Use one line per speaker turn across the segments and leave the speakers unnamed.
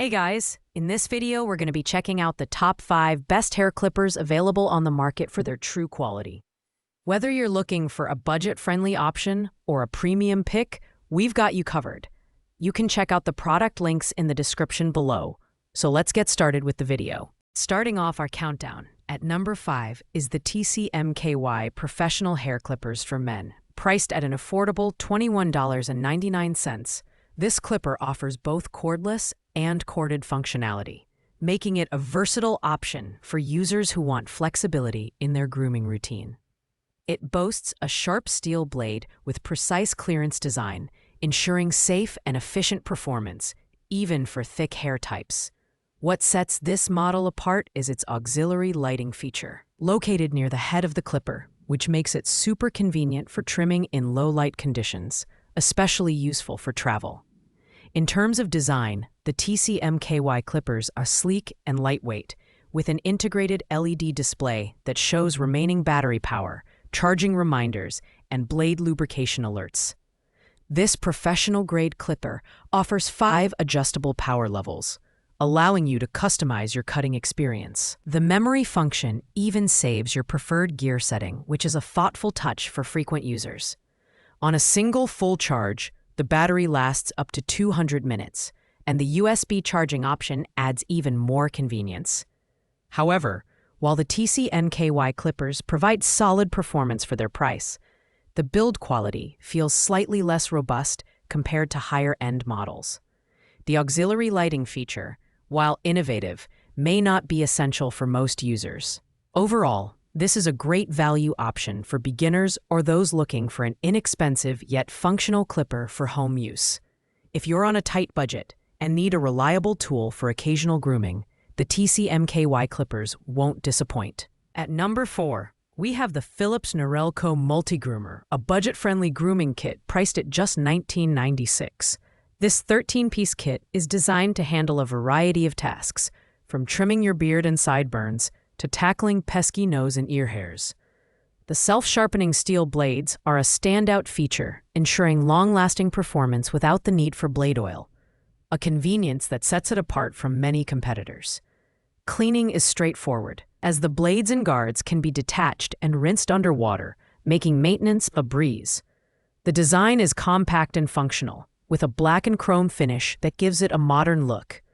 Hey guys, in this video we're going to be checking out the top 5 best hair clippers available on the market for their true quality. Whether you're looking for a budget-friendly option or a premium pick, we've got you covered. You can check out the product links in the description below. So let's get started with the video. Starting off our countdown, at number 5 is the TCMKY Professional Hair Clippers for Men, priced at an affordable $21.99. This clipper offers both cordless and corded functionality, making it a versatile option for users who want flexibility in their grooming routine. It boasts a sharp steel blade with precise clearance design, ensuring safe and efficient performance, even for thick hair types. What sets this model apart is its auxiliary lighting feature, located near the head of the clipper, which makes it super convenient for trimming in low-light conditions, especially useful for travel. In terms of design, the TCMKY clippers are sleek and lightweight, with an integrated LED display that shows remaining battery power, charging reminders, and blade lubrication alerts. This professional-grade clipper offers 5 adjustable power levels, allowing you to customize your cutting experience. The memory function even saves your preferred gear setting, which is a thoughtful touch for frequent users. On a single full charge, the battery lasts up to 200 minutes, and the USB charging option adds even more convenience. However, while the TCMKY clippers provide solid performance for their price, the build quality feels slightly less robust compared to higher-end models. The auxiliary lighting feature, while innovative, may not be essential for most users. Overall, this is a great value option for beginners or those looking for an inexpensive yet functional clipper for home use. If you're on a tight budget and need a reliable tool for occasional grooming, the TCMKY clippers won't disappoint. At number 4, we have the Philips Norelco Multi Groomer, a budget-friendly grooming kit priced at just $19.96. This 13-piece kit is designed to handle a variety of tasks, from trimming your beard and sideburns to tackling pesky nose and ear hairs. The self-sharpening steel blades are a standout feature, ensuring long-lasting performance without the need for blade oil, a convenience that sets it apart from many competitors. Cleaning is straightforward, as the blades and guards can be detached and rinsed underwater, making maintenance a breeze. The design is compact and functional, with a black and chrome finish that gives it a modern look.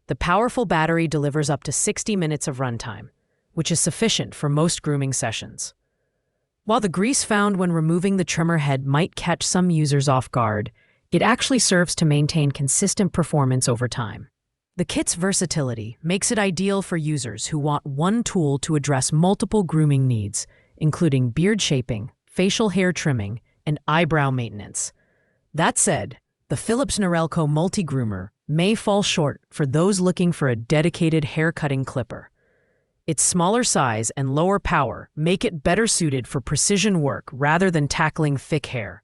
The powerful battery delivers up to 60 minutes of runtime, which is sufficient for most grooming sessions. While the grease found when removing the trimmer head might catch some users off guard, it actually serves to maintain consistent performance over time. The kit's versatility makes it ideal for users who want one tool to address multiple grooming needs, including beard shaping, facial hair trimming, and eyebrow maintenance. That said, the Philips Norelco Multi Groomer may fall short for those looking for a dedicated hair-cutting clipper. Its smaller size and lower power make it better suited for precision work rather than tackling thick hair.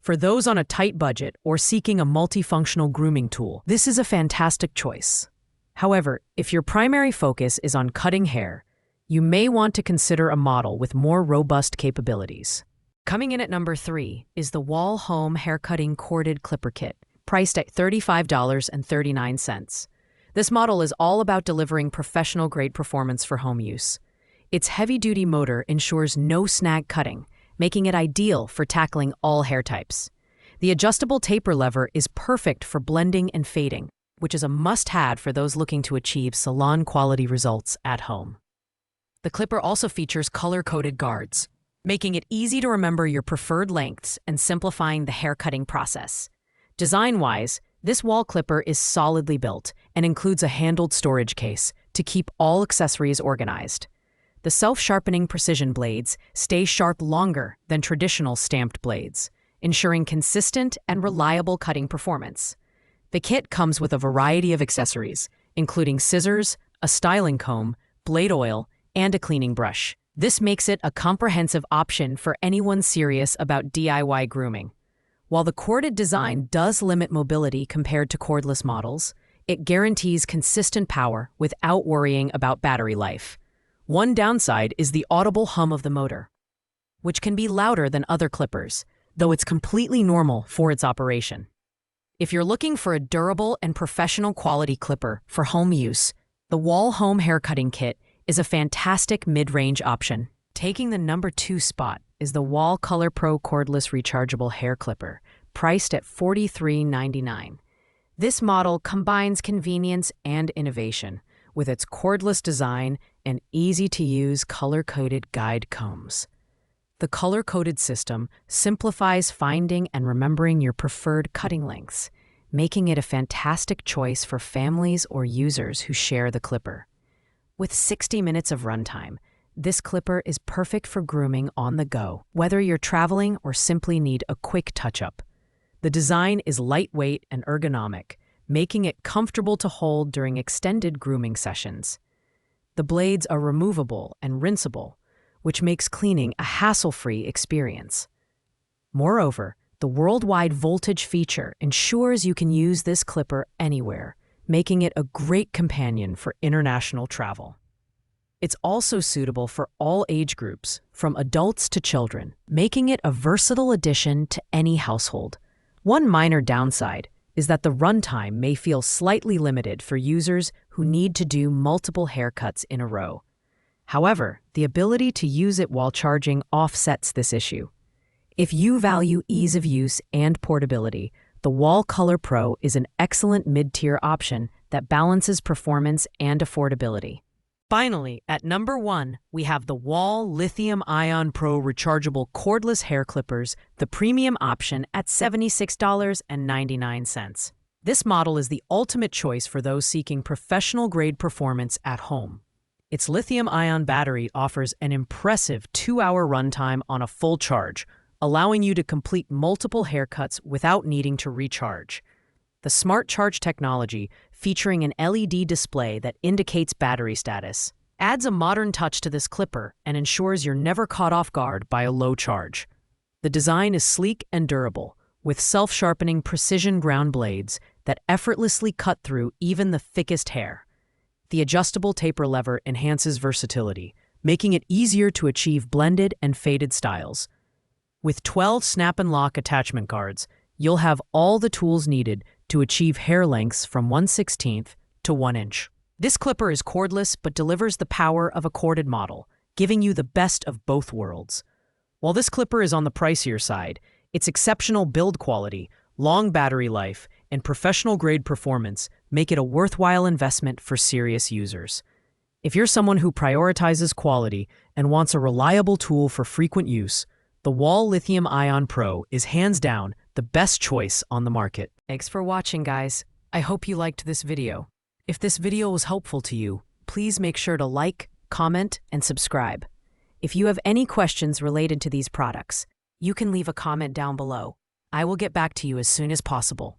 For those on a tight budget or seeking a multifunctional grooming tool, this is a fantastic choice. However, if your primary focus is on cutting hair, you may want to consider a model with more robust capabilities. Coming in at number 3 is the Wahl Home Haircutting Corded Clipper Kit, priced at $35.39. This model is all about delivering professional-grade performance for home use. Its heavy-duty motor ensures no snag cutting, making it ideal for tackling all hair types. The adjustable taper lever is perfect for blending and fading, which is a must-have for those looking to achieve salon-quality results at home. The clipper also features color-coded guards, making it easy to remember your preferred lengths and simplifying the haircutting process. Design-wise, this Wahl clipper is solidly built and includes a handled storage case to keep all accessories organized. The self-sharpening precision blades stay sharp longer than traditional stamped blades, ensuring consistent and reliable cutting performance. The kit comes with a variety of accessories, including scissors, a styling comb, blade oil, and a cleaning brush. This makes it a comprehensive option for anyone serious about DIY grooming. While the corded design does limit mobility compared to cordless models, it guarantees consistent power without worrying about battery life. One downside is the audible hum of the motor, which can be louder than other clippers, though it's completely normal for its operation. If you're looking for a durable and professional quality clipper for home use, the Wahl Home Haircutting Kit is a fantastic mid-range option. Taking the number 2 spot is the Wahl Color Pro Cordless Rechargeable Hair Clipper, priced at $43.99. This model combines convenience and innovation with its cordless design and easy-to-use color-coded guide combs. The color-coded system simplifies finding and remembering your preferred cutting lengths, making it a fantastic choice for families or users who share the clipper. With 60 minutes of runtime, this clipper is perfect for grooming on the go, whether you're traveling or simply need a quick touch-up. The design is lightweight and ergonomic, making it comfortable to hold during extended grooming sessions. The blades are removable and rinseable, which makes cleaning a hassle-free experience. Moreover, the worldwide voltage feature ensures you can use this clipper anywhere, making it a great companion for international travel. It's also suitable for all age groups, from adults to children, making it a versatile addition to any household. One minor downside is that the runtime may feel slightly limited for users who need to do multiple haircuts in a row. However, the ability to use it while charging offsets this issue. If you value ease of use and portability, the Wahl Color Pro is an excellent mid-tier option that balances performance and affordability. Finally, at number 1, we have the Wahl Lithium Ion Pro rechargeable cordless hair clippers, the premium option at $76.99. This model is the ultimate choice for those seeking professional-grade performance at home. Its lithium-ion battery offers an impressive 2-hour runtime on a full charge, allowing you to complete multiple haircuts without needing to recharge. The Smart Charge technology, featuring an LED display that indicates battery status, adds a modern touch to this clipper and ensures you're never caught off guard by a low charge. The design is sleek and durable, with self-sharpening precision ground blades that effortlessly cut through even the thickest hair. The adjustable taper lever enhances versatility, making it easier to achieve blended and faded styles. With 12 snap and lock attachment guards, you'll have all the tools needed to achieve hair lengths from 1/16 to 1 inch. This clipper is cordless but delivers the power of a corded model, giving you the best of both worlds. While this clipper is on the pricier side, its exceptional build quality, long battery life, and professional-grade performance make it a worthwhile investment for serious users. If you're someone who prioritizes quality and wants a reliable tool for frequent use, the Wahl Lithium Ion Pro is hands down the best choice on the market. Thanks for watching, guys. I hope you liked this video. If this video was helpful to you, please make sure to like, comment, and subscribe. If you have any questions related to these products, you can leave a comment down below. I will get back to you as soon as possible.